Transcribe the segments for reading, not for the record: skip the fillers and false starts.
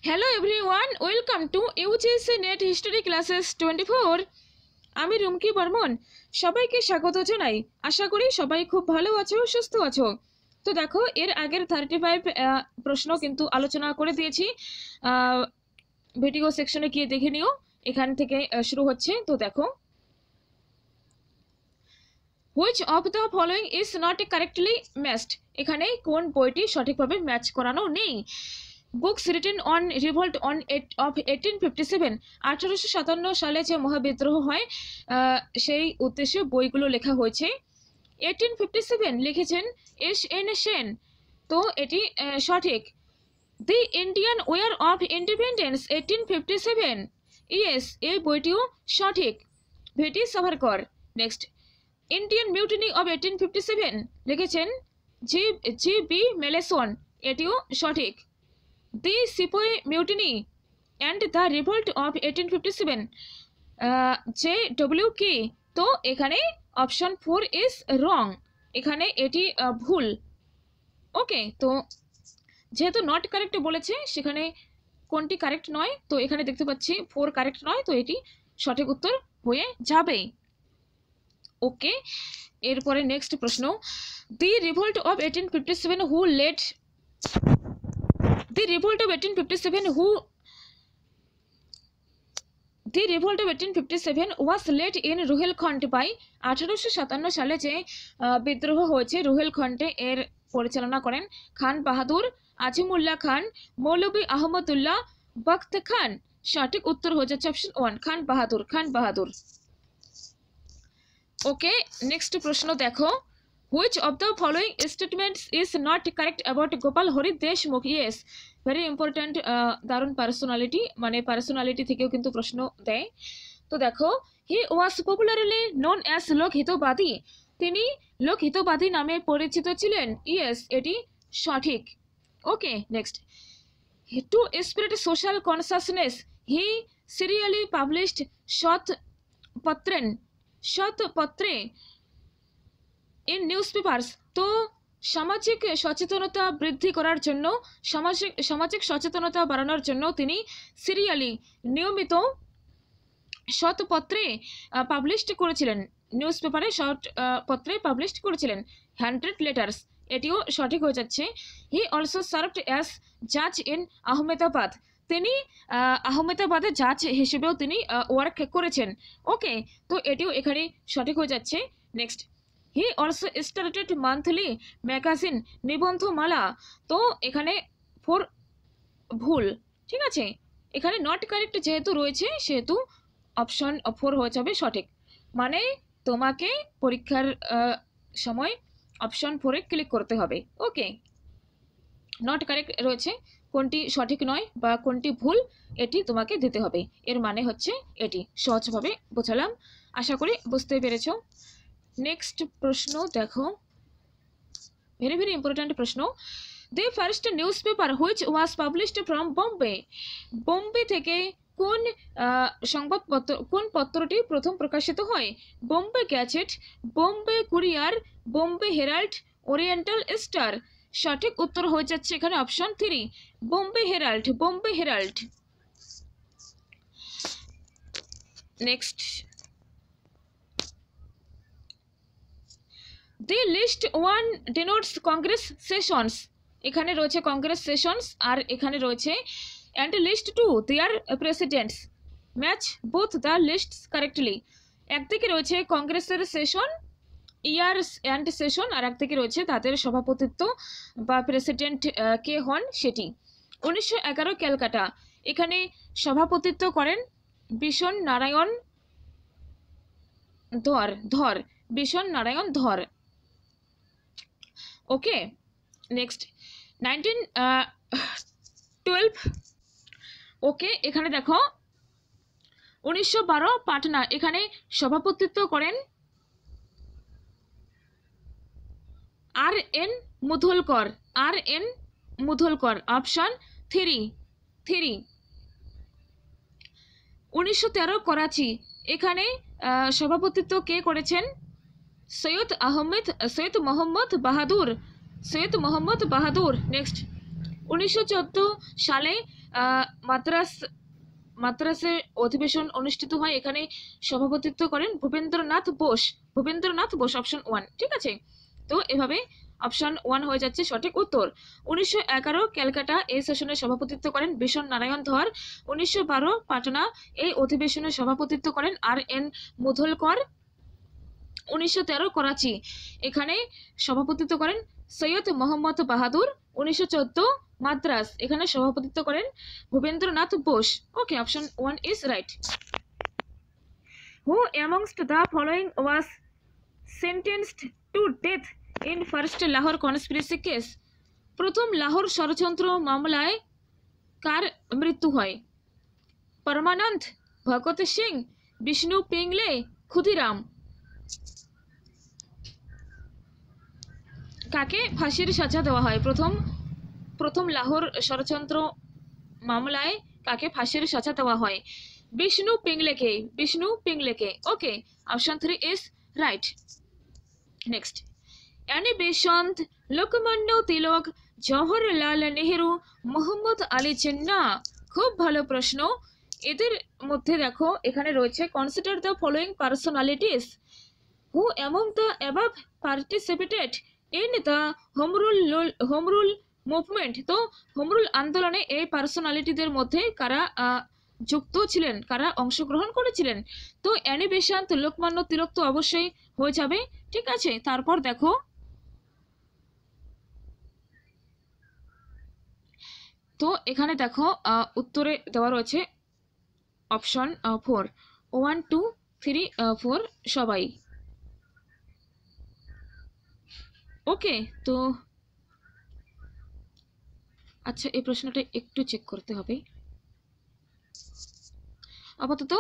Hello everyone, welcome to UGC net history classes 24। আমি রুমকি বর্মন, সবাইকে স্বাগত জানাই। আশা করি সবাই খুব ভালো আছো, সুস্থ আছো। তো দেখো, এর আগের 35 প্রশ্ন কিন্তু আলোচনা করে দিয়েছি। ভিডিও সেকশনে গিয়ে দেখে নিও, এখান থেকে শুরু হচ্ছে। তো দেখো, which of the following is not correctly matched, এখানে কোন বইটি সঠিকভাবে ম্যাচ করানো নেই। Books written on revolt on of 1857, 1857 সালে যে মহাবিদ্রোহ হয় সেই উদ্দেশ্যে বইগুলো লেখা হয়েছে। 1857 লিখেছেন এস.এন. সেন, তো এটি সঠিক। The Indian war of independence 1857, yes, এই বইটিও সঠিক, VD Savarkar. Next, Indian mutiny of 1857 লিখেছেন জি.বি. মেলেসন, এটিও সঠিক। The sepoy mutiny and the revolt of 1857, J W. কি, তো এখানে অপশন 4 ইজ রং, এখানে এটি ভুল। ওকে, তো যেহেতু নট কারেক্ট বলেছে, সেখানে কোনটি কারেক্ট নয়, তো এখানে দেখতে পাচ্ছি 4 কারেক্ট নয়, তো এটি সঠিক উত্তর হয়ে যাবে। ওকে, এরপরে নেক্সট প্রশ্ন, the revolt of 1857 who led The revolt of 1857 was led in Rohilkhand by 1857 সালে যে বিদ্রোহ হয়েছে রুহেলখণ্ডে, এর পরিচালনা করেন খান বাহাদুর, আজিমুল্লাহ খান, মৌলভী আহমদুল্লাহ বখত খান। সঠিক উত্তর হয়ে যাচ্ছে অপশন 1, খান বাহাদুর। ওকে, নেক্সট প্রশ্ন দেখো, which of the following statements is not correct about Gopal Hari Deshmukh. Yes, very important, দারুণ পার্সোনালিটি, মানে পার্সোনালিটি থেকেও কিন্তু প্রশ্ন দেয়। তো দেখো, he was popularly known as Lokhitwadi, তিনি লোকহিতবাদী নামে পরিচিত ছিলেন। ইয়েস, এটি সঠিক। Okay, next, to spread social consciousness he serially published Shatapatre in newspapers, তো সামাজিক সচেতনতা বৃদ্ধি করার জন্য, সামাজিক সচেতনতা বাড়ানোর জন্য তিনি সিরিয়ালি, নিয়মিত শতপত্রে পাবলিশ করেছিলেন, নিউজ পেপারে শতপত্রে পাবলিশ করেছিলেন। হ্যান্ডরেড লেটার্স, এটিও সঠিক হয়ে যাচ্ছে। হি অলসো সার্ভড অ্যাজ জাজ ইন আহমেদাবাদ, তিনি আহমেদাবাদে জাজ হিসেবেও তিনি ওয়ার্ক করেছেন। ওকে, তো এটিও এখানে সঠিক হয়ে যাচ্ছে। Next, he also started monthly magazine Nibandhmala, তো এখানে 4 ভুল, ঠিক আছে। এখানে নট কারেক্ট যেহেতু রয়েছে, সেহেতু অপশন 4 হয়ে যাবে সঠিক, মানে তোমাকে পরীক্ষার সময় অপশন 4-এ ক্লিক করতে হবে। ওকে, নট কারেক্ট রয়েছে, কোনটি সঠিক নয় বা কোনটি ভুল, এটি তোমাকে দিতে হবে। এর মানে হচ্ছে এটি, সহজভাবে বোঝালাম, আশা করি বুঝতে পেরেছো। নেক্সট প্রশ্ন দেখো, ভেরি ভেরি ইম্পর্ট্যান্ট প্রশ্ন, the first newspaper which was published from Bombay, Bombay থেকে কোন সংবাদপত্র, কোন পত্রটি প্রথম প্রকাশিত হয়? Bombay Gazette, Bombay Courier, Bombay Herald, Oriental Star. সঠিক উত্তর হয়ে যাচ্ছে এখানে option 3, Bombay Herald. Next, the list 1 denotes Congress sessions, এখানে রয়েছে কংগ্রেস সেশনস, আর এখানে রয়েছে and list 2 their presidents, match both the lists correctly. একদিকে রয়েছে কংগ্রেসের সেশন, ইয়ার্স অ্যান্ড সেশন, আর একদিকে রয়েছে তাদের সভাপতিত্ব বা প্রেসিডেন্ট কে হন সেটি। 1911 ক্যালকাটা, এখানে সভাপতিত্ব করেন বিশন নারায়ণ ধর। ওকে, নেক্সট, 1912, ওকে, এখানে দেখো 1912 পাটনা, এখানে সভাপতিত্ব করেন আর এন মুধোলকর, অপশন 3। 1913 করাচি, এখানে সভাপতিত্ব কে করেছেন? সৈয়দ মোহাম্মদ বাহাদুর। নেক্সট, 1914 সালে মাদ্রাস মাদ্রাসে অধিবেশন অনুষ্ঠিত হয়, এখানে সভাপতিত্ব করেন ভূপেন্দ্রনাথ বোস অপশন 1। ঠিক আছে, তো এভাবে অপশন 1 হয়ে যাচ্ছে সঠিক উত্তর। 1911 ক্যালকাটা এই সেশনে সভাপতিত্ব করেন বিশন নারায়ণ ধর। 1912 পাটনা এই অধিবেশনে সভাপতিত্ব করেন RN মুধলকর। 1913 করাচি এখানে সভাপতিত্ব করেন সৈয়দ মোহাম্মদ বাহাদুর। 1914 মাদ্রাস এখানে সভাপতিত্ব করেন Bhupendranath Bose. Okay, option 1 is right. Who amongst the following was sentenced to death in first Lahore conspiracy case? প্রথম লাহোর ষড়যন্ত্র মামলায় কার মৃত্যু হয়? পরমানন্দ, ভগৎ সিং, বিষ্ণু পিংলে, ক্ষুদিরাম। কাকে ফাঁসির সাজা দেওয়া হয়? প্রথম লাহোর ষড়যন্ত্র মামলায় কাকে ফাঁসির সাজা দেওয়া হয়? বিষ্ণু পিংলেকে। Okay, option 3 is right. Next, Annie Besant, Lokmanya Tilak, Jawaharlal Nehru, Mohammad Ali Jinnah. খুব ভালো প্রশ্ন। এদের মধ্যে দেখো এখানে রয়েছে consider the following personalities who among the above participated in the home rule movement. তো হোম রুল আন্দোলনে এই পার্সোনালিটিদের মধ্যে কারা যুক্ত ছিলেন, কারা অংশগ্রহণ করেছিলেন? তো অ্যানি বেসান্ত, লোকমান্য তিলক তো অবশ্যই হয়ে যাবে। ঠিক আছে, তারপর দেখো তো এখানে দেখো উত্তরে দেওয়া রয়েছে অপশন 4, 1, 2, 3, 4 সবাই। ওকে, তো আচ্ছা এই প্রশ্নটা একটু চেক করতে হবে। আপাতত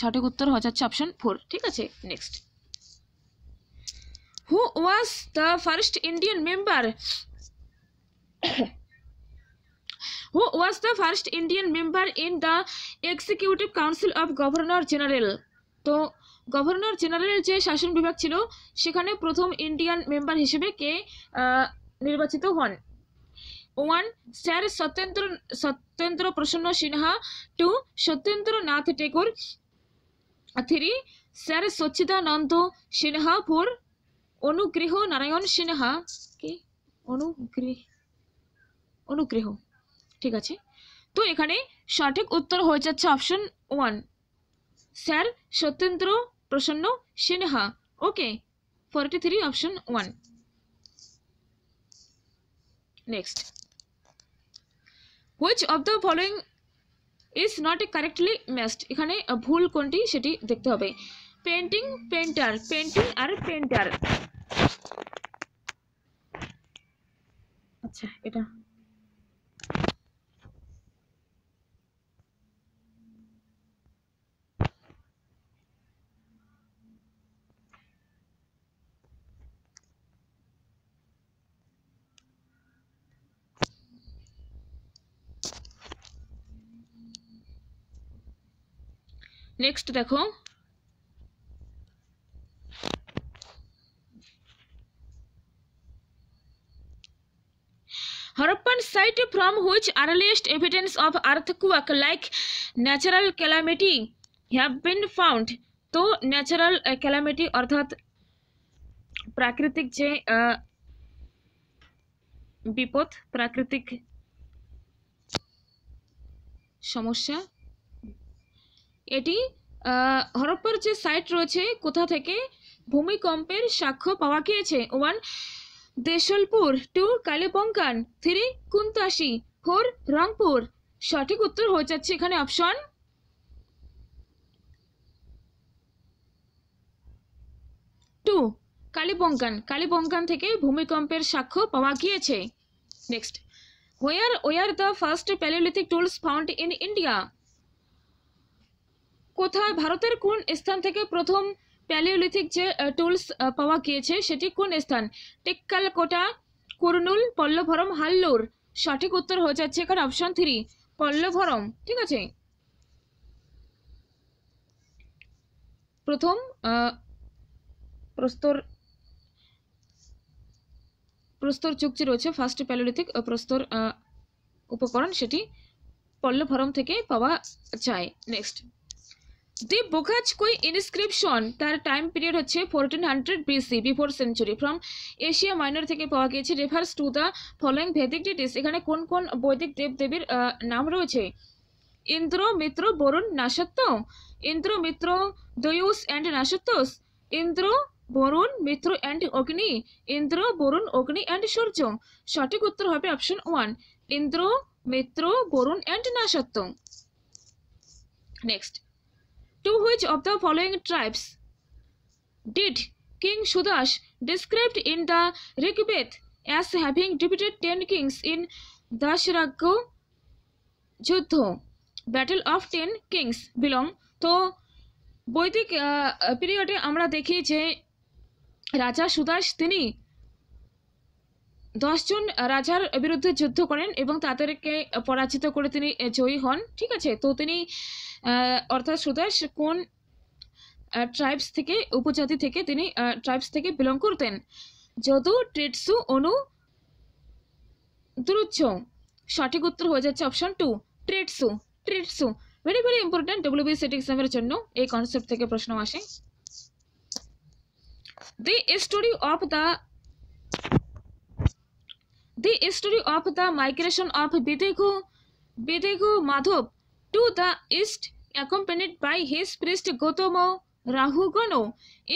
সঠিক উত্তর হয়ে যাচ্ছে অপশন 4। ঠিক আছে, next, who was the first Indian member in the Executive Council of Governor General? তো গভর্নর জেনারেল যে শাসন বিভাগ ছিল সেখানে প্রথম ইন্ডিয়ান মেম্বার হিসেবে কে নির্বাচিত হন? 1 স্যার সত্যেন্দ্র প্রসন্ন সিনহা, 2 সত্যেন্দ্রনাথ টেগোর, 3 স্যার সচ্চিদানন্দ সিনহা, 4 অনুগ্রহ নারায়ণ সিনহা। কি অনুগ্রহ? ঠিক আছে, তো এখানে সঠিক উত্তর হয়ে যাচ্ছে অপশন 1 স্যার সত্যেন্দ্র প্রসন্ন সিনহা। ওকে, 43 option 1। Next, which of the following is not correctly matched? এখানে ভুল কোনটি সেটি দেখতে হবে। পেন্টিং আর পেন্টার। আচ্ছা, এটা নেক্সট দেখো, Harappan site from which earliest evidence of earthquake like natural calamity have been found? তো ন্যাচারাল ক্যালামিটি অর্থাৎ প্রাকৃতিক যে বিপদ, প্রাকৃতিক সমস্যা, এটি হরপ্পার যে সাইট রয়েছে কোথা থেকে ভূমিকম্পের সাক্ষ্য পাওয়া গিয়েছে? 1 দেশলপুর, 2 কালিবঙ্গান, 3 কুন্তাসি, 4 রংপুর। সঠিক উত্তর হয়ে যাচ্ছে এখানে অপশন 2 কালিবঙ্গান থেকে ভূমিকম্পের সাক্ষ্য পাওয়া গিয়েছে। Next, where the first Paleolithic tools found in India? কোথায়, ভারতের কোন স্থান থেকে প্রথম প্যালিওলিথিক যে টুলস পাওয়া গিয়েছে সেটি কোন স্থান? টেক্কালকোটা, কুরনুল, পল্লভরম, হাল্লুর। সঠিক উত্তর হয়ে যাচ্ছে এখানে অপশন 3 পল্লভরম। ঠিক আছে, প্রথম প্রস্তর যুগ যে রয়েছে ফার্স্ট প্যালিওলিথিক প্রস্তর উপকরণ সেটি পল্লভরম থেকে পাওয়া যায়। নেক্সট, দি বোগাচকই ইনস্ক্রিপশন, তার টাইম পিরিয়ড হচ্ছে 1400 BC, before century, from Asia Minor থেকে পাওয়া গিয়েছে। Refers to the following Vedic deities, এখানে কোন কোন বৈদিক দেবদেবীর নাম রয়েছে? Indra, Mitra, Varuna, Nasatya. Indra, Mitra, Dyaus and Nasatyas. Indra, Varuna, Mitra and Agni. Indra, Varuna, Agni and Surya. সঠিক উত্তর হবে option 1, Indra, Mitra, Varuna and Nasatya. Next, to which of the following tribes did King Sudas described in the Rigveda as having defeated 10 kings in Dasharagya Juddha, Battle of 10 Kings belong? তো বৈদিক পিরিয়ডে আমরা দেখি যে রাজা সুদাস তিনি 10 জন রাজার বিরুদ্ধে যুদ্ধ করেন এবং তাদেরকে পরাজিত করে তিনি জয়ী হন। ঠিক আছে, তো তিনি অর্থাৎ সুদাস কোন ট্রাইবস থেকে, উপজাতি থেকে তিনি ট্রাইবস থেকে বিলং করতেন? যদু, ট্রেটসু, অনু, দ্রুচ্ছ। সঠিক উত্তর হয়ে যাচ্ছে অপশন 2, ট্রেটসু। ট্রেটসু ভেরি ভেরি ইম্পর্টেন্ট, WBCET এক্সামের জন্য এই কনসেপ্ট থেকে প্রশ্ন আসে। The story of the migration of Videgu Madhav to the east, accompanied by his priest Gautama Rahugano,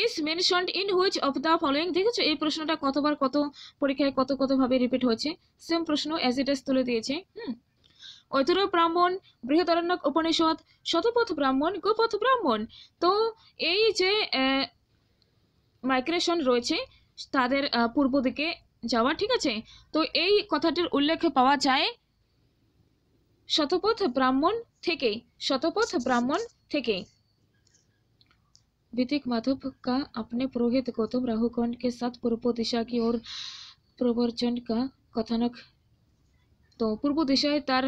is mentioned in which of the following? দেখেছো এই প্রশ্নটা কতবার কত পরীক্ষায় কত ভাবে রিপিট হয়েছে, সেম প্রশ্ন অ্যাজ ইট ইজ তুলে দিয়েছে। ঐতর ব্রাহ্মণ, বৃহদারণ্যক উপনিষদ, শতপথ ব্রাহ্মণ, গোপথ ব্রাহ্মণ। তো এই যে মাইগ্রেশন রয়েছে তাদের পূর্ব দিকে যাওয়া, ঠিক আছে, তো এই কথাটির উল্লেখ পাওয়া যায় शतपथ ब्राह्मण थे। विदिक माधव का अपने पुरोहित गौतम राहुगण के साथ पूर्व दिशा की ओर प्रवर्जन का कथानक। तो पूर्व दिशाয় তার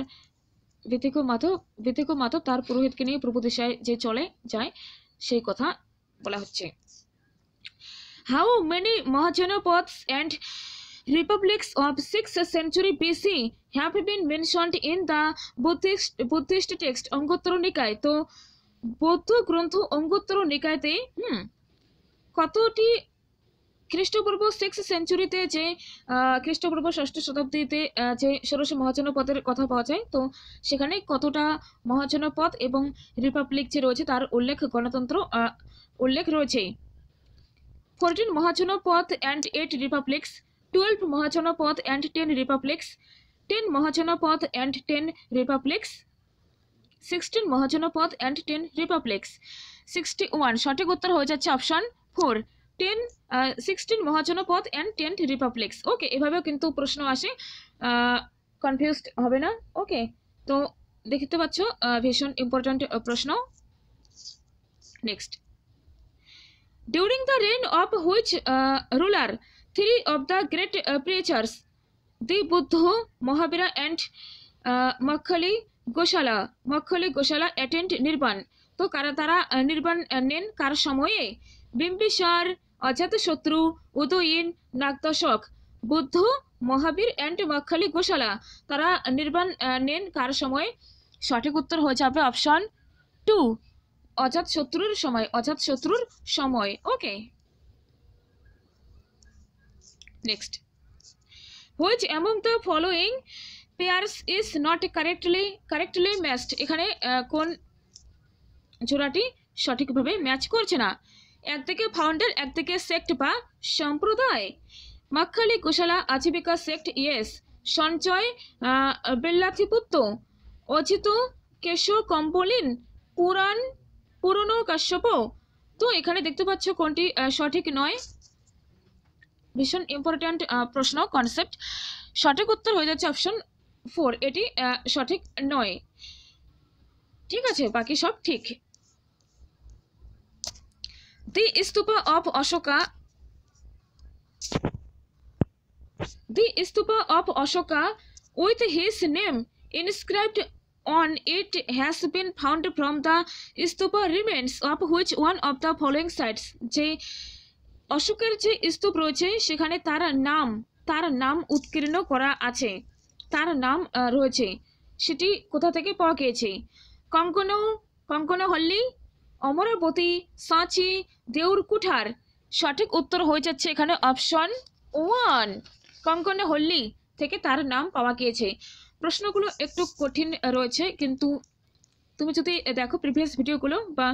विदिक माधव তার পুরোহিতকে নিয়ে পূর্ব দিশায় যে চলে যায় সেই কথা বলা হচ্ছে। How many Mahajanapaths and republics of 6th century BC have been mentioned in the Buddhist text অঙ্গোত্তর নিকায়? তো বৌদ্ধ গ্রন্থ অঙ্গোত্তর নিকায়তে কতটি খ্রিস্টপূর্ব 6th সেঞ্চুরিতে যে খ্রিস্টপূর্ব 6ষ্ঠ শতাব্দীতে যে 16 মহাজনপদের কথা পাওয়া যায়, তো সেখানে কতটা মহাজনপদ এবং রিপাবলিক যে রয়েছে তার উল্লেখ রয়েছে। 14 মহাজনপদ and 8 republics, 12 মহাজনপদ and 10 republics, 10 মহাজনপদ and 10 republics, 16 মহাজনপদ and 10 republics, 61। সঠিক উত্তর হয়ে যাচ্ছে অপশন 4, 16 মহাজনপদ and 10 republics। ওকে, এভাবেও কিন্তু প্রশ্ন আসে, কনফিউজড হবে না। ওকে, তো দেখতে পাচ্ছ ভীষণ ইম্পর্টেন্ট প্রশ্ন। Next, during the reign of which ruler 3 of the great preachers, the Buddha, Mahavira and Makhali Gosala attend Nirban? তো কারা তারা নির্বাণ নেন কার সময়ে? বিম্বিসার, অজাতশত্রু, উদয়ীন, নাগদশক। বুদ্ধ, মহাবীর অ্যান্ড মাখালি গোশালা তারা নির্বাণ নেন কার সময়ে? সঠিক উত্তর হয়ে যাবে অপশন 2, অজাতশত্রুর সময়। ওকে, next, which among the following pairs is not correctly matched? এখানে কোন জোড়াটি সঠিকভাবে ম্যাচ করছে না? একদিকে ফাউন্ডার, একদিকে সেক্ট বা সম্প্রদায়। মাখালি গোশালা আজীবিকা সেক্ট, ইয়েস। সঞ্চয় বেল্লাথিপুত্ত, অজিত কেশ কম্পলিন, পুরনো কাশ্যপ। তো এখানে দেখতে পাচ্ছ কোনটি সঠিক নয়, ভীষণ ইম্পর্টেন্ট প্রশ্ন কনসেপ্ট। সঠিক উত্তর হয়ে যাচ্ছে অপশন 4, এটি সঠিক নয়। ঠিক আছে, বাকি সব ঠিক। The stupa of Ashoka with his name inscribed on it has been found from the stupa remains of which one of the following sites? যে অশোকের যে স্তূপ রয়েছে সেখানে তার নাম উৎকীর্ণ করা আছে, তার নাম রয়েছে, সেটি কোথা থেকে পাওয়া গিয়েছে? কঙ্কনহল্লি, অমরাবতী, সাঁচি, দেউরকুঠার। সঠিক উত্তর হয়ে যাচ্ছে এখানে অপশন 1, কঙ্কনহল্লি থেকে তার নাম পাওয়া গিয়েছে। প্রশ্নগুলো একটু কঠিন রয়েছে, কিন্তু তুমি যদি দেখো প্রিভিয়াস ভিডিওগুলো বা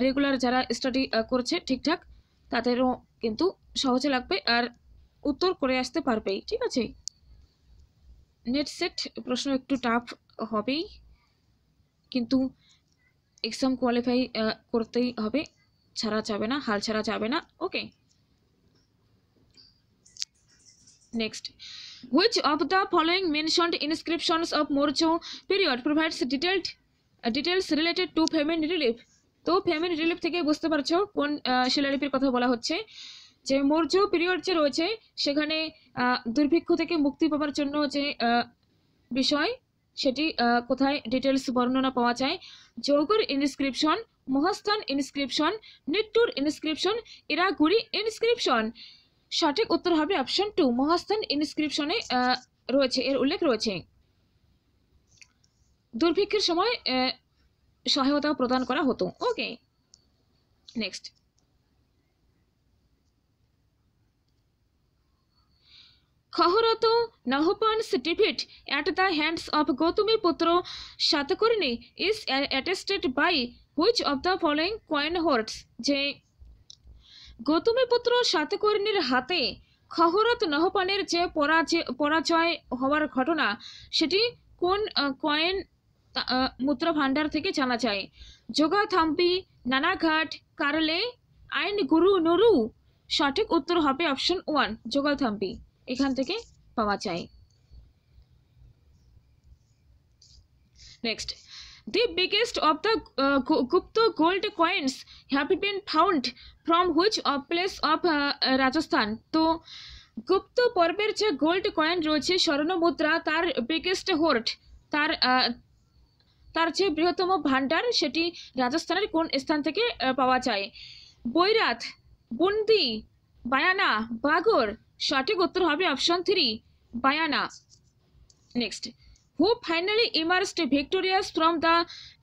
রেগুলার যারা স্টাডি করছে ঠিকঠাক, তাদেরও কিন্তু সহজে লাগবে আর উত্তর করে আসতে পারবেই। ঠিক আছে, নেট সেট প্রশ্ন একটু টাফ হবেই, কিন্তু এক্সাম কোয়ালিফাই করতেই হবে, ছাড়া যাবে না, হাল ছাড়া যাবে না। ওকে, next, which of the following mentioned inscriptions of Mourya period provides details related to famine relief? তো ফ্যামিন রিলিফ থেকে বুঝতে পারছো কোন শিলালিপির কথা বলা হচ্ছে। যে মৌর্য পিরিয়ড যে রয়েছে সেখানে দুর্ভিক্ষ থেকে মুক্তি পাওয়ার জন্য যে বিষয়, সেটি কোথায় ডিটেলস বর্ণনা পাওয়া যায়? Jaugada inscription, Mahasthan inscription, Nittur inscription, Erragudi inscription. সঠিক উত্তর হবে অপশন 2, মহাস্থান ইনস্ক্রিপশনে রয়েছে, এর উল্লেখ রয়েছে। দুর্ভিক্ষের সময় সহায়তা প্রদান করা হতো। ওকে, next, Khahorato Nahopan's defeat at the hands of Gautamiputra Shatakarni is attested by which of the following cohorts? যে গৌতমীপুত্র শাতকর্ণীর হাতে খহরত নহপানের যে পরাজয় হওয়ার ঘটনা, সেটি কোন কয়েন মুদ্রা ভান্ডার থেকে জানা যায়? যোগাথাম্পি, নানাঘাট, কারলে, আইন গুরু নুরু। সঠিক উত্তর হবে অপশন 1, যোগাথাম্পি, এখান থেকে পাওয়া যায়। Next, the biggest of the Gupta gold coins have been found from which place of Rajasthan? তো গুপ্ত পর্বের যে গোল্ড কয়েন রয়েছে, স্বর্ণ মুদ্রা, তার বিগেস্ট হোর্ড, তার যে বৃহত্তম ভান্ডার, সেটি রাজস্থানের কোন স্থান থেকে পাওয়া যায়? বৈরাত, বুন্দি, বায়ানা, বাগর। সঠিক উত্তর হবে option 3, Bayana. Next, who finally emerged victorious from the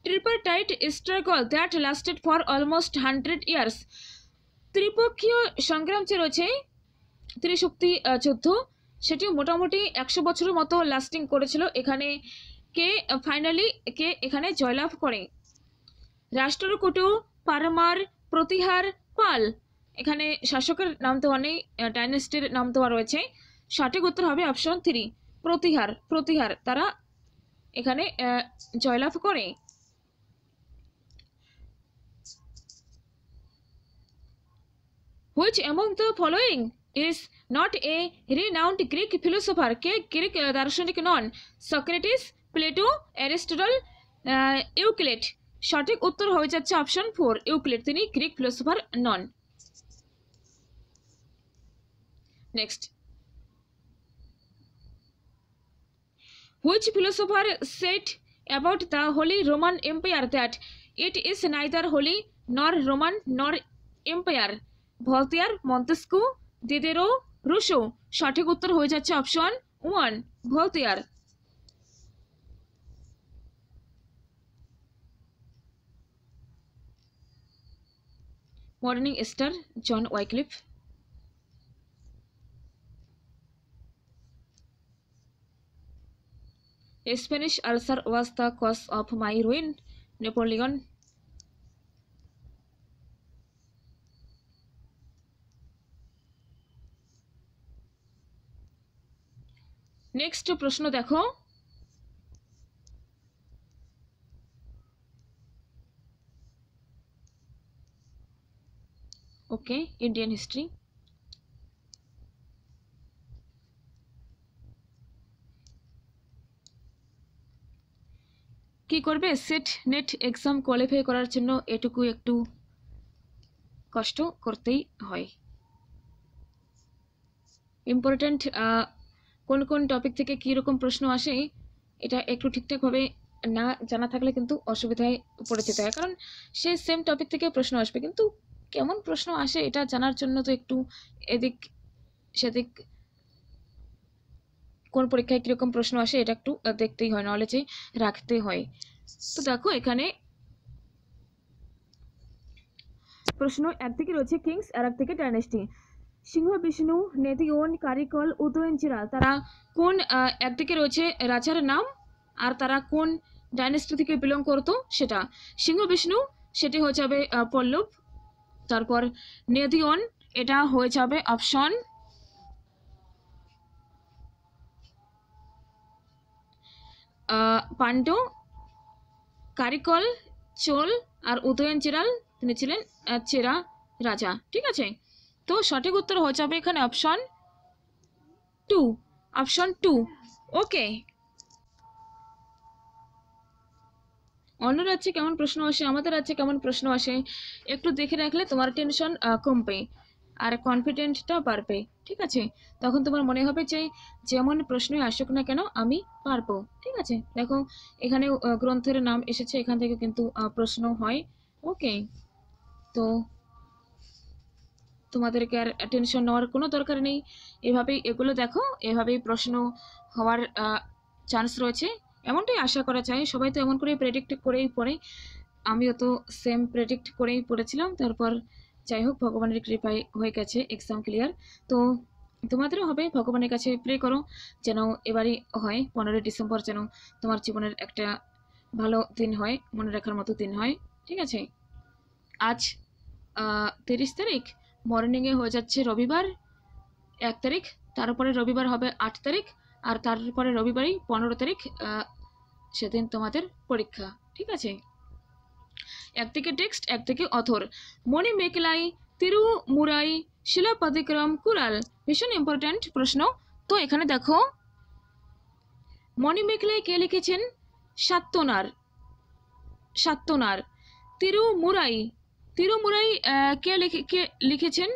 tripartite struggle that lasted for almost 100 years? ত্রিপক্ষীয় সংগ্রাম যে রয়েছে, ত্রিশক্তি যুদ্ধ, সেটি মোটামুটি 100 বছরের মতো লাস্টিং করেছিল। এখানে কে ফাইনালি এখানে জয়লাভ করে? রাষ্ট্রকূট, পারমার, প্রতিহার, পাল। এখানে শাসকের নাম দেওয়া নেই, ডাইনেস্টির নাম দেওয়া রয়েছে। সঠিক উত্তর হবে অপশন 3, প্রতিহার তারা এখানে জয়লাভ করে। Which among the following is not a renowned Greek philosopher? কে গ্রিক দার্শনিক নন? Socrates, Plato, Aristotle, Euclid. সঠিক উত্তর হয়ে যাচ্ছে অপশন 4, ইউক্লিড, তিনি গ্রিক ফিলোসোফার নন। Next, which philosopher said about the Holy Roman Empire that it is neither holy nor Roman nor empire? Voltaire, Montesquieu, Diderot, Rousseau. সঠিক উত্তর হয়ে যাচ্ছে option 1, Voltaire. Morning star, John Wycliffe. A Spanish ulcer was the cause of my ruin, Napoleon. Next প্রশ্ন দেখো, ওকে, Indian history. কি করবে? Set net exam qualify করার জন্য এটুকু একটু কষ্ট করতেই হয়। ইম্পর্টেন্ট কোন কোন টপিক থেকে কি রকম প্রশ্ন আসে, এটা একটু ঠিকঠাকভাবে না জানা থাকলে কিন্তু অসুবিধায় পড়ে যেতে হয়, কারণ সে সেম টপিক থেকে প্রশ্ন আসবে, কিন্তু কেমন প্রশ্ন আসে এটা জানার জন্য তো একটু এদিক সেদিক কোন পরীক্ষায় কীরকম প্রশ্ন আসে এটা একটু দেখতেই হয়, নলেজে রাখতে হয়। তো দেখো এখানে প্রশ্ন একদিকে রয়েছে কিংস আর একদিকে ডাইনেস্টি। সিংহ, বিষ্ণু, নেদিওন, কারিকল, উদয়ন, চিরাল, তারা কোন একদিকে রয়েছে রাজার নাম আর তারা কোন ডাইনেস্টি থেকে বিলং করতো সেটা। সিংহ বিষ্ণু সেটি হয়ে যাবে পল্লব। তারপর নেদিওন এটা হয়ে যাবে অপশন পাণ্ড্য। কারিকল চোল আর উদয়ন চিরাল তিনি ছিলেন চেরা রাজা। ঠিক আছে, তো সঠিক উত্তর হয়ে যাবে এখানে অপশন 2, অপশন 2। ওকে, অন্য রাজ্যে কেমন প্রশ্ন আসে, আমাদের রাজ্যে কেমন প্রশ্ন আসে একটু দেখে রাখলে তোমার টেনশন কমবে আর কনফিডেন্টটা বাড়বে। ঠিক আছে, তখন তোমার মনে হবে যে যেমন প্রশ্নই আসুক না কেন আমি পারবো। ঠিক আছে, দেখো এখানে গ্রন্থের নাম এসেছে, এখান থেকে কিন্তু প্রশ্ন হয়। ওকে, তো তোমাদেরকে আর টেনশন নেওয়ার কোনো দরকার নেই, এভাবেই এগুলো দেখো, এভাবেই প্রশ্ন হওয়ার চান্স রয়েছে, এমনটাই আশা করা যায়। সবাই তো এমন করেই প্রেডিক্ট করেই পড়ে, আমিও তো সেম প্রেডিক্ট করেই পড়েছিলাম, তারপর যাই হোক ভগবানের কৃপায় হয়ে গেছে এক্সাম ক্লিয়ার। তো তোমাদেরও হবে, ভগবানের কাছে প্রে করো যেন এবারই হয় 15 ডিসেম্বর যেন তোমার জীবনের একটা ভালো দিন হয়, মনে রাখার মতো দিন হয়। ঠিক আছে, আজ 30 তারিখ, মর্নিংয়ে হয়ে যাচ্ছে রবিবার 1 তারিখ, তারপরে রবিবার হবে 8 তারিখ, আর তারপরে রবিবারই 15 তারিখ, সেদিন তোমাদের পরীক্ষা। ঠিক আছে, একদিকে টেক্সট একদিকে অথর। মণিমেখলাই, তিরুমুরাই, শিলাপতিক্রম, কুরাল, ভীষণ ইম্পর্ট্যান্ট প্রশ্ন। তো এখানে দেখো মণিমেখলাই কে লিখেছেন? সাত্তনার। তিরুমুরাই কে লিখেছেন?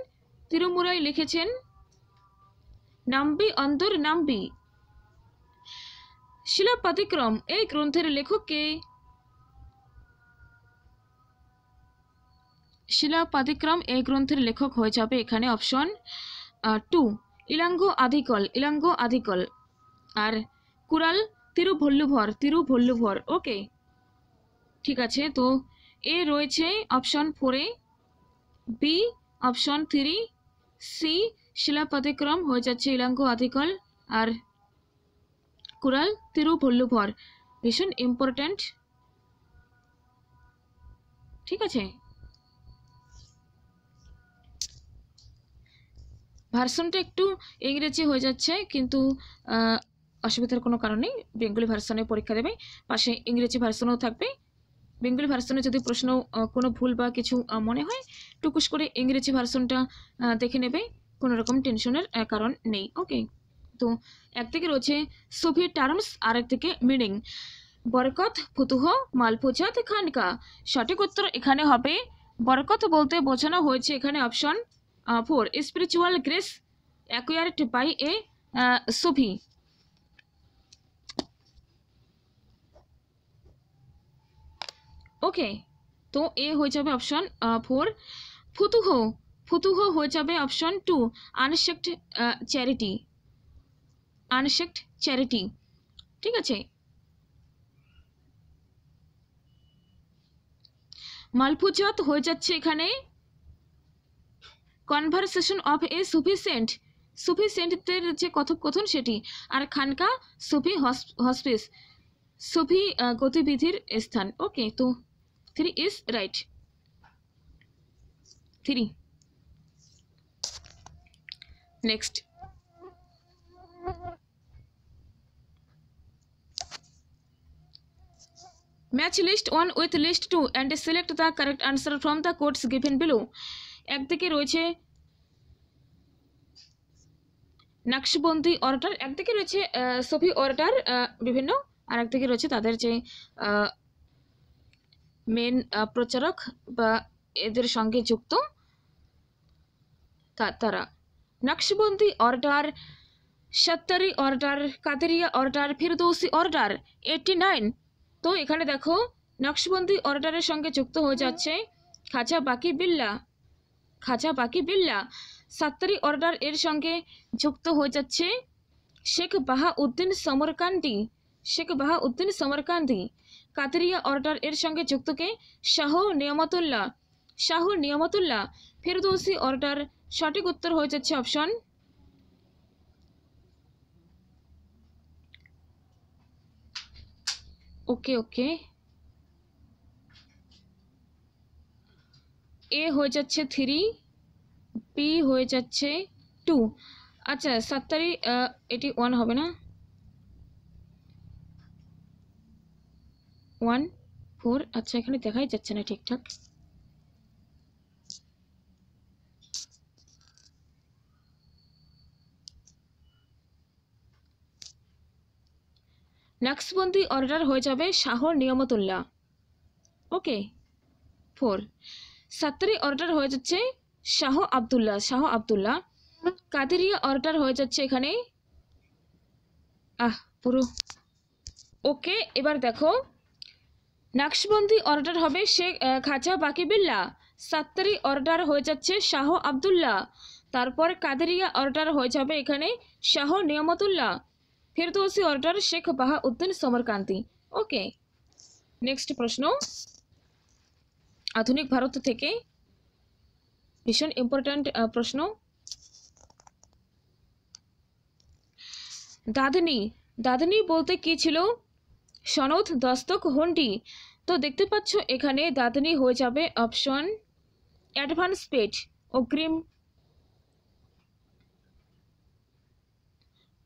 তিরুমুরাই লিখেছেন নাম্বি অন্তর নাম্বি। শিলাপতিক্রম এই গ্রন্থের লেখক কে? শিলাপতিক্রম এই গ্রন্থের লেখক হয়ে যাবে এখানে অপশন 2 ইলাঙ্গো আদিকল। আর কুরাল তিরুভল্লুভর। ওকে, ঠিক আছে, তো এ রয়েছে অপশন 4, বি অপশন 3, সি শিলাপতিক্রম হয়ে যাচ্ছে ইলাঙ্গো আদিকল, আর কুরাল তিরুভল্লুভর। ভীষণ ইম্পর্ট্যান্ট। ঠিক আছে, ভার্সনটা একটু ইংরেজি হয়ে যাচ্ছে, কিন্তু অসুবিধার কোনো কারণ নেই, বেঙ্গলি ভার্সনে পরীক্ষা দেবে, পাশে ইংরেজি ভার্সনও থাকবে। বেঙ্গলি ভার্সনে যদি প্রশ্ন কোনো ভুল বা কিছু মনে হয় টুকুস করে ইংরেজি ভার্সনটা দেখে নেবে, কোনো রকম টেনশনের কারণ নেই। ওকে, তো একদিকে রয়েছে সুফি টার্মস আর একদিকে মিনিং। বরকত, ফুতুহ, মালফুজাত, খানকা। সঠিক উত্তর এখানে হবে বরকত বলতে বোঝানো হয়েছে এখানে option 4 spiritual grace acquired by a Sufi. Okay, তো এ হয়ে যাবে অপশন 4। ফুতুহ হয়ে যাবে অপশন 2 আনশেক্ট চ্যারিটি। ঠিক আছে, মালফুজাত হয়ে যাচ্ছে এখানে কনভারসেশন অফ এ সুফি সেন্টদের যে কথোপকথন সেটি, আর খানকা সুফি হসপিস, সুফি গতিবিধির স্থান। ওকে, তো 3 is right. 3 next, match list 1 with list 2 and select the correct answer from the codes given below. একদিকে রয়েছে নকশবন্দি অর্ডার, একদিকে রয়েছে সুফি অর্ডার বিভিন্ন, আর একদিকে রয়েছে তাদের যে মেন প্রচারক বা এদের সঙ্গে যুক্ত তারা। Naqshbandi order, Shattari order, Qadiriya order, Firdausi order 89। তো এখানে দেখো নকশবন্দি অর্ডারের সঙ্গে যুক্ত হয়ে যাচ্ছে খাজা বাকি বিল্লা। সত্তরি অর্ডার এর সঙ্গে যুক্ত হয়ে যাচ্ছে শেখ বাহাউদ্দিন সমরকান্দি, শেখ বাহাউদ্দিন সমরকান্দি। কাদেরিয়া অর্ডার এর সঙ্গে যুক্ত কে? শাহ নিয়ামতুল্লাহ, শাহ নিয়ামতুল্লাহ। ফেরদৌসি অর্ডার, সঠিক উত্তর হয়ে যাচ্ছে অপশন ওকে ওকে, এ হয়ে যাচ্ছে 3, বি হয়ে যাচ্ছে 2। আচ্ছা সাত্তারি, এটি 1 হবে না, 1 4। আচ্ছা এখানে দেখাই যাচ্ছে না ঠিকঠাক। নকশবন্দি অর্ডার হয়ে যাবে শাহ নিয়ামতুল্লাহ, ওকে 4। সাত্তারি অর্ডার হয়ে যাচ্ছে শাহ আব্দুল্লাহ, শাহ আব্দুল্লাহ। কাদেরিয়া অর্ডার হয়ে যাচ্ছে এখানে পুরো ওকে। এবার দেখো, নকশবন্দি অর্ডার হবে শেখ খাজা বাকিবিল্লাহ, সাত্তারি অর্ডার হয়ে যাচ্ছে শাহ আব্দুল্লাহ, তারপর কাদেরিয়া অর্ডার হয়ে যাবে এখানে শাহ নিয়ামতুল্লাহ, ফেরদৌসি অর্ডার শেখ বাহাউদ্দিন সমরকান্দি, ওকে। নেক্সট প্রশ্ন, আধুনিক ভারত থেকে ভীষণ ইম্পর্ট্যান্ট প্রশ্ন। দাদনি, দাদনি বলতে কি ছিল? সনদ, দস্তক, হুন্ডি। তো দেখতে পাচ্ছ এখানে দাদনি হয়ে যাবে অপশন অ্যাডভান্স পেড, অগ্রিম,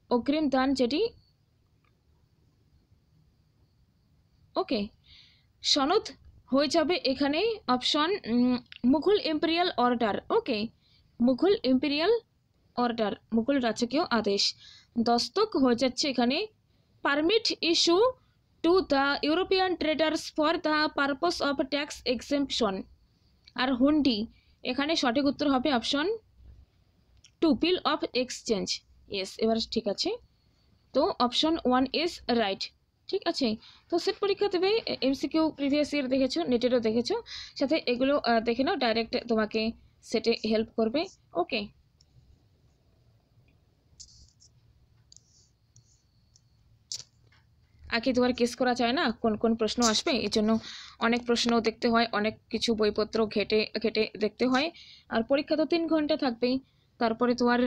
অগ্রিম দান যেটি, ওকে। সনদ হয়ে যাবে এখানে option Mughal imperial order, okay, Mughal imperial order, Mughal রাজকীয় আদেশ। দস্তক হয়ে যাচ্ছে এখানে permit issue to the European traders for the purpose of tax exemption. আর হুন্ডি, এখানে সঠিক উত্তর হবে option 2, bill of exchange. Yes, এবার ঠিক আছে, তো অপশন 1 ইজ রাইট, ঠিক আছে। তো সেট পরীক্ষা দেবে, এমসিকিউ প্রিভিয়াস ইয়ার দেখেছো, নেটেরও দেখেছো, সাথে এগুলো দেখে নাও, ডাইরেক্ট তোমাকে সেটে হেল্প করবে, ওকে। আগে তো আর কেস করা যায় না কোন কোন প্রশ্ন আসবে, এই জন্য অনেক প্রশ্ন দেখতে হয়, অনেক কিছু বইপত্র ঘেটে ঘেটে দেখতে হয়। আর পরীক্ষা তো 3 ঘন্টা থাকবেই, তারপরে তো আর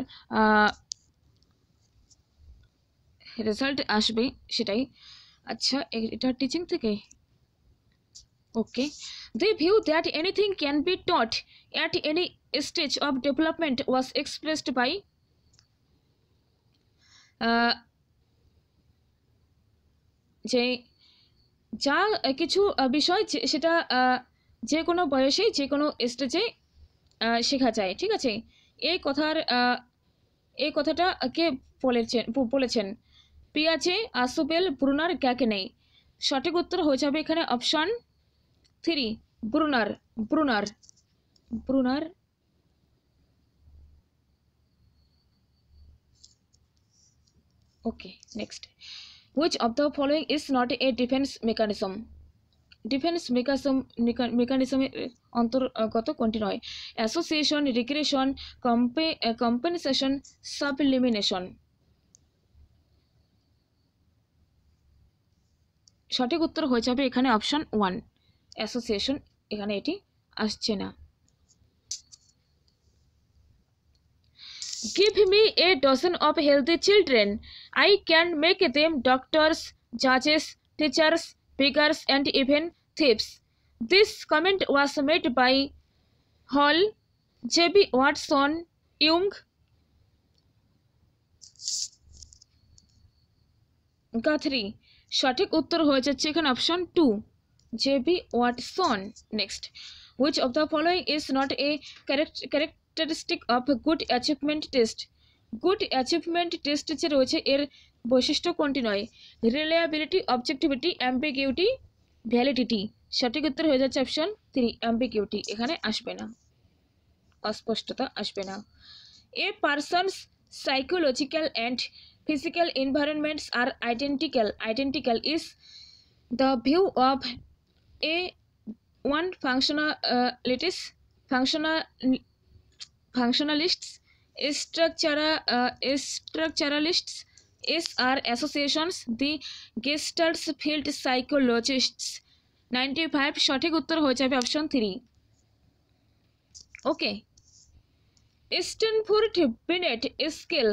রেজাল্ট আসবে, সেটাই। আচ্ছা এটা টিচিং থেকে, okay. They view that anything can be taught at any stage of development was expressed by, যে যা কিছু বিষয় সেটা যে কোনো বয়সে যে কোনো স্টেজে শেখা যায়, ঠিক আছে। এই কথাটা কে বলেছেন? পিয়াজে, আসুবেল, ব্রুনার, গ্যাকেনেই। সঠিক উত্তর হয়ে যাবে এখানে option 3, Bruner, Bruner, Bruner, okay. Next, which of the following is not a defense mechanism? Defence মেকানিজমের অন্তর্গত কোনটি নয়? Association, regression, compensation, sublimation. সঠিক উত্তর হয়ে যাবে এখানে অপশন 1, অ্যাসোসিয়েশন, এখানে এটি আসছে না। Give me a dozen of healthy children. I can make them doctors, judges, teachers, beggars, and even thieves. This comment was made by Hall, J.B. Watson, Jung, Guthrie. সঠিক উত্তর হয়ে যাচ্ছে এখানে option 2, J.B. Watson. Next, which of the following is not a characteristic of good achievement test? Good achievement test যে রয়েছে এর বৈশিষ্ট্য কোনটি নয়? Reliability, objectivity, ambiguity, validity. সঠিক উত্তর হয়ে যাচ্ছে অপশন 3, অ্যাম্বিগিউটি, এখানে আসবে না, অস্পষ্টতা আসবে না। A person's psychological and physical environments are identical is the view of a one functionalists, structuralists, SR associations, the Gestalt field psychologists. 95 সঠিক উত্তর হয়ে যাবে option 3। Okay, Stanford Binet scale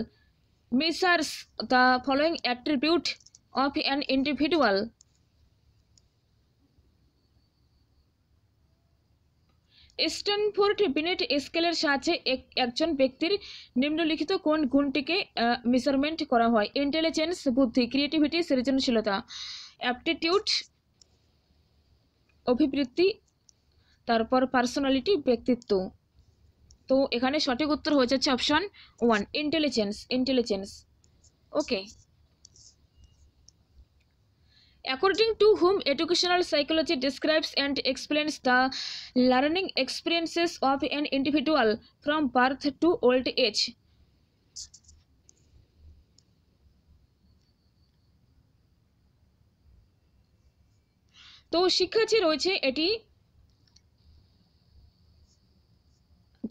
measures the following attribute of an individual. Stanford Binet স্কেলের সাহায্যে একজন ব্যক্তির নিম্নলিখিত কোন গুণটিকে মেজারমেন্ট করা হয়? ইন্টেলিজেন্স বুদ্ধি, ক্রিয়েটিভিটি সৃজনশীলতা, অ্যাপটিটিউড অভিবৃত্তি, তারপর পার্সোনালিটি ব্যক্তিত্ব। তো এখানে সঠিক উত্তর হয়ে যাচ্ছে option 1 intelligence. Okay, according to whom educational psychology describes and explains the learning experiences of an individual from birth to old age? তো শিক্ষা যে রয়েছে এটি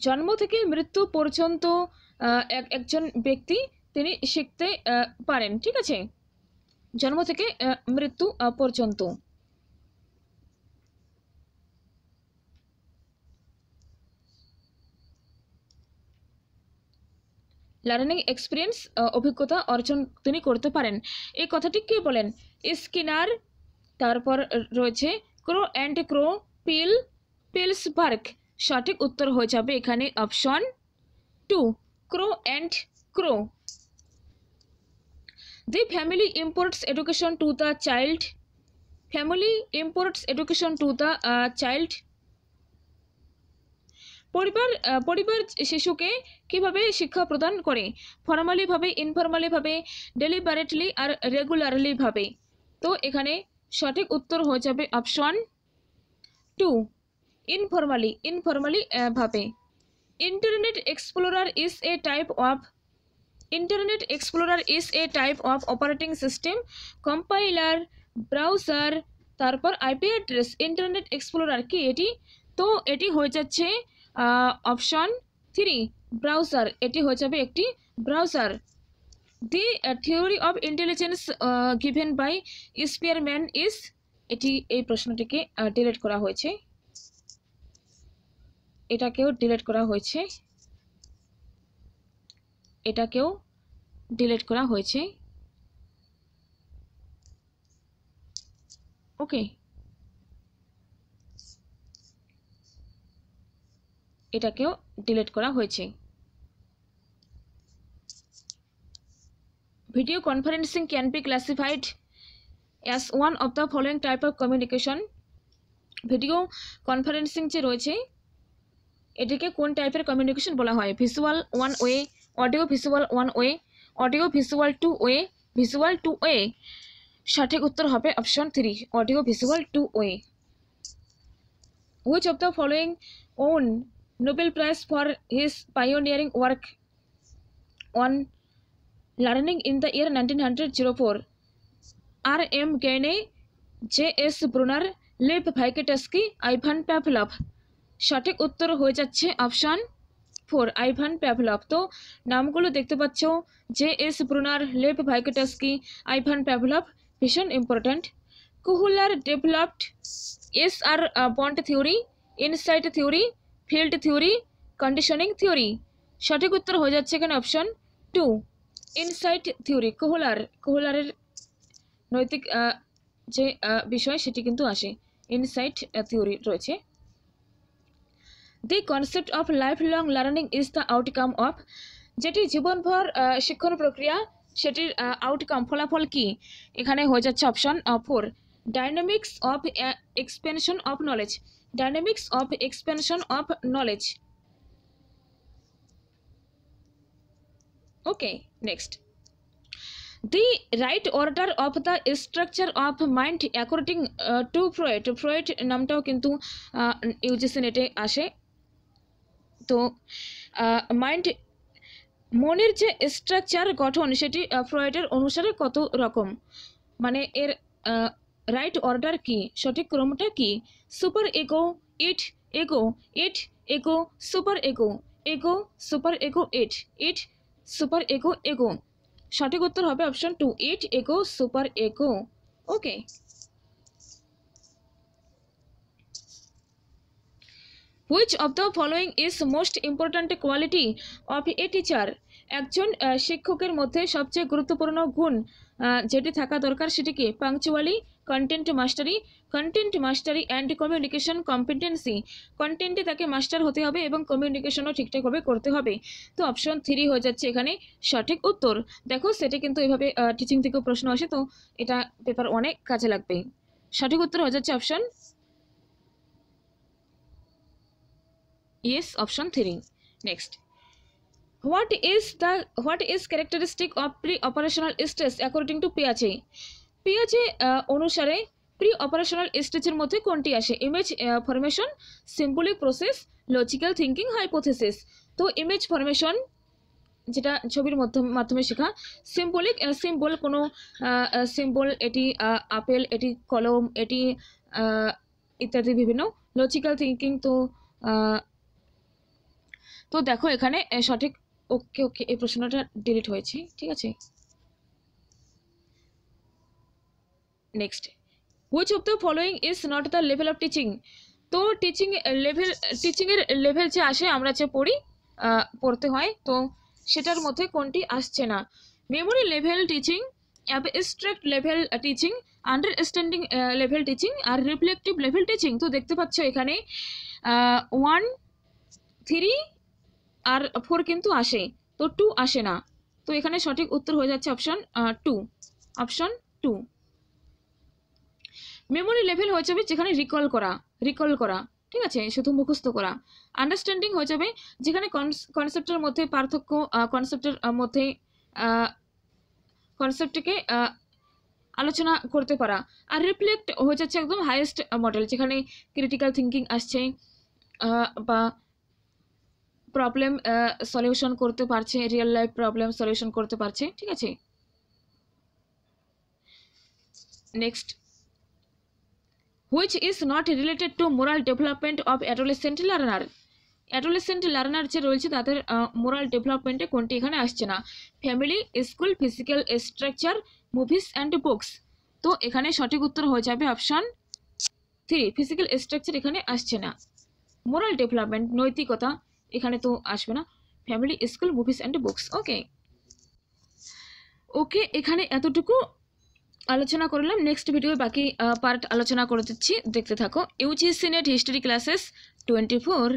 জন্ম থেকে মৃত্যু পর্যন্ত একজন ব্যক্তি তিনি শিখতে পারেন, ঠিক আছে, জন্ম থেকে মৃত্যু পর্যন্ত। লার্নিং এক্সপিরিয়েন্স অভিজ্ঞতা অর্জন তিনি করতে পারেন, এই কথাটি কে বলেন? স্কিনার, তারপর রয়েছে ক্রো অ্যান্ড ক্রো, পিলসবার্গ। সঠিক উত্তর হয়ে যাবে এখানে option 2 Crow and Crow. The family imports education to the child. Family imports education to the child. পরিবার শিশুকে কিভাবে শিক্ষা প্রদান করে? ফর্মালি ভাবে, ইনফর্মালি ভাবে, ডেলিবারেটলি আর রেগুলারলি ভাবে। তো এখানে সঠিক উত্তর হয়ে যাবে অপশন 2 ইনফর্মালি ভাবে। Internet Explorer is a type of operating system, compiler, browser, তারপর IP অ্যাড্রেস। ইন্টারনেট এক্সপ্লোরার কি এটি? তো এটি হয়ে যাচ্ছে অপশন 3 ব্রাউজার, এটি হয়ে যাবে একটি browser. The theory of intelligence given by Spearman is, এটি এই প্রশ্নটিকে ডিলিট করা হয়েছে, এটাকেও ডিলিট করা হয়েছে, এটাকেও ডিলিট করা হয়েছে। ওকে, এটাকেও ডিলিট করা হয়েছে। Video conferencing can be classified as one of the following type of communication. Video conferencing যে রয়েছে এটিকে কোন টাইপের কমিউনিকেশন বলা হয়? Visual one way, audio visual one way, audio visual two way, visual two way. সঠিক উত্তর হবে option 3 audio visual two way. Which of the following won Nobel Prize for his pioneering work on learning in the year 1904? R.M. Gaine, J.S. Brunner, Lev Vygotsky, Ivan Pavlov। সঠিক উত্তর হয়ে যাচ্ছে option 4 Ivan Pavlov. তো নামগুলো দেখতে পাচ্ছ, J.S. Brunner, Lev Vygotsky, Ivan Pavlov, ভীষণ important. Kohler developed SR bond theory, insight theory, field theory, conditioning theory. সঠিক উত্তর হয়ে যাচ্ছে এখানে অপশন 2 ইনসাইট থিওরি। কুহুলারের নৈতিক যে বিষয় সেটি কিন্তু আসে, ইনসাইট থিওরি রয়েছে। The concept of lifelong learning is the outcome of, যেটি জীবনভর শিক্ষণ প্রক্রিয়া সেটির আউটকাম ফলাফল কি? এখানে হয়ে যাচ্ছে option 4 dynamics of expansion of knowledge, dynamics of expansion of knowledge. Okay, next, the right order of the structure of mind according to Freud। Freud নামটাও কিন্তু ইউজিসি নেটে আসে। তো মাইন্ড, মনের যে স্ট্রাকচার গঠন সেটি ফ্রয়েডের অনুসারে কত রকম, মানে এর রাইট অর্ডার কি, সঠিক ক্রমটা কি? সুপার এগো, ইট এগো, ইট এগো সুপার এগো, এগো সুপার এগো ইট, ইট সুপার এগো এগো। সঠিক উত্তর হবে option 2, it ego super ego. Okay, which of the following is most important quality of a teacher? একজন শিক্ষকের মধ্যে সবচেয়ে গুরুত্বপূর্ণ গুণ যেটি থাকা দরকার সেটি কি? পাংচুয়ালি, content Mashrafe and communication competency. কন্টেন্টে তাকে মাস্টার হতে হবে এবং কমিউনিকেশনও ঠিকঠাকভাবে করতে হবে। তো অপশন 3 হয়ে যাচ্ছে এখানে সঠিক উত্তর। দেখো সেটা কিন্তু এইভাবে টিচিং থেকেও প্রশ্ন আসে, তো এটা পেপার অনেক কাজে লাগবে। সঠিক উত্তর হয়ে যাচ্ছে option yes, option 3. Next, what is characteristic of pre-operational stage according to Piaget? Piaget অনুসারে প্রি অপারেশনাল স্টেজের মধ্যে কোনটি আসে? Image formation, symbolic process, logical thinking, hypothesis. তো ইমেজ ফরমেশন যেটা ছবির মাধ্যমে শেখা, সিম্বল কোনো সিম্বল, এটি আপেল, এটি কলম, এটি ইত্যাদি বিভিন্ন। লজিক্যাল থিঙ্কিং তো দেখো এখানে সঠিক। ওকে ওকে, এই প্রশ্নটা ডিলিট হয়েছে, ঠিক আছে। Next, which of the following is not the level of teaching? তো টিচিং এর লেভেল যে আসে, আমরা যে পড়তে হয়, তো সেটার মধ্যে কোনটি আসছে না? Memory level teaching, abstract level teaching, understanding level teaching, আর রিফ্লেক্টিভ লেভেল টিচিং। তো দেখতে পাচ্ছ এখানে 1, 3 আর 4 কিন্তু আসে, তো 2 আসে না। তো এখানে সঠিক উত্তর হয়ে যাচ্ছে অপশন 2, অপশন 2। মেমোরি লেভেল হয়ে যাবে যেখানে রিকল করা, ঠিক আছে, শুধু মুখস্থ করা। আন্ডারস্ট্যান্ডিং হয়ে যাবে যেখানে কনসেপ্টের মধ্যে পার্থক্য, কনসেপ্টের মধ্যে কনসেপ্টকে আলোচনা করতে পারা। আর রিফ্লেক্ট হয়ে যাচ্ছে একদম হাইয়েস্ট মডেল, যেখানে ক্রিটিক্যাল থিঙ্কিং আসছে বা প্রবলেম সলিউশন করতে পারছে, রিয়েল লাইফ প্রবলেম সলিউশন করতে পারছে, ঠিক আছে। Next, which is not related to moral development of adolescent learner? Adolescent learner যে রয়েছে তাদের মোরাল ডেভেলপমেন্টে কোনটি এখানে আসছে না? Family, school, physical structure, movies and books. তো এখানে সঠিক উত্তর হয়ে যাবে অপশন 3, ফিজিক্যাল স্ট্রাকচার এখানে আসছে না। মোরাল ডেভেলপমেন্ট, নৈতিকতা, এখানে তো আসবে না। Family, school, movies and books. Okay okay, এখানে এতটুকু আলোচনা করলাম। নেক্সট ভিডিও বাকি পার্ট আলোচনা করে দিচ্ছি, দেখতে থাকো। UGC net history classes 24।